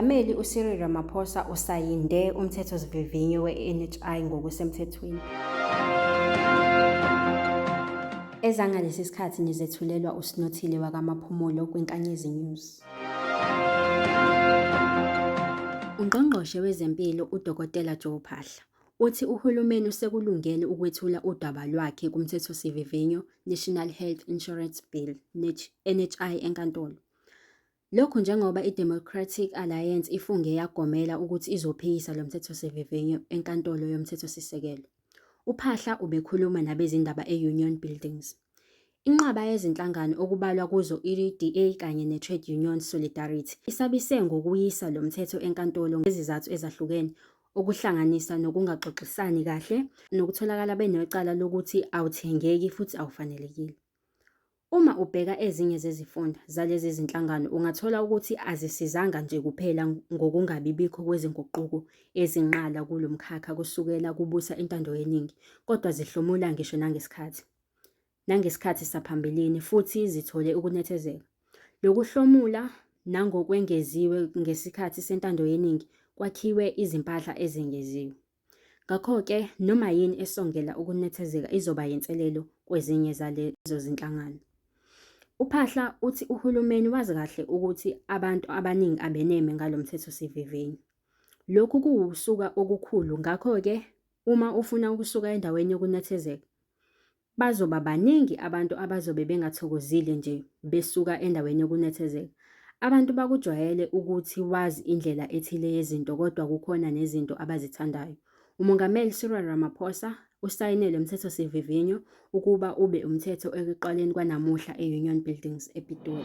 uMongameli uCyril Ramaphosa usayinde umthethosivivinyo we-NHI ngokusemthethweni. Ezangalesi sikhathi nizethulelwa uSinothile wakwaMaphumulo kwiNkanyezi News. UNgqongqoshe wezempilo uDkt Joe Phaahla uthi uhulumeni usekulungele ukwethula udaba lwakhe kumthethosivivinyo National Health Insurance Bill, NHI enkantolo. Lokhu njengoba iDemocratic Alliance ifunge yagomela ukuthi izophikisa lo mthethosivivinyo enkantolo yomthethosisekelo. UPhaahla ubekhuluma nabezindaba e-Union Buildings. Inqaba yezinhlangano okubalwa kuzo i-DA kanye ne-Trade Union Solidarity isabise ngokuyisa lo mthetho enkantolo ngezizathu ezahlukene, okuhlanganisa nokungaxoxisani kahle nokutholakala benecala lokuthi awuthengeki futhi awufanelekile. Uma ubheka ezinye zezifunda zalezi zinhlangano ungathola ukuthi azisizanga nje kuphela ngokungabibikho kwezinguquko ezinqala kulo mkhakha kusukela kubusa intando yeningi, kodwa zihlomula ngisho nangesikhathi saphambilini futhi zithole ukunethezeka. Lokuhlomula nangokwengeziwe ngesikhathi sentando yeningi kwakhiwe izimpahla ezengeziwe. Ngakho-ke noma yini esongela ukunethezeka izoba yinselelo kwezinye zalezo zinhlangano. UPhaahla uthi uhulumeni wazi kahle ukuthi abantu abaningi abeneme ngalo mthethosivivinyo. Lokhu kuwusuka okukhulu, ngakho-ke uma ufuna ukusuka endaweni yokunethezeka, bazoba baningi abantu abazobe bengathokozile nje besuka endaweni yokunethezeka. Abantu bakujwayele ukuthi wazi indlela ethile yezinto kodwa kukhona nezinto abazithandayo. UMongameli Cyril Ramaphosa usayine lo mthethosivivinyo ukuba ube umthetho ekuqaleni kwanamuhla e-Union Buildings ePitoli.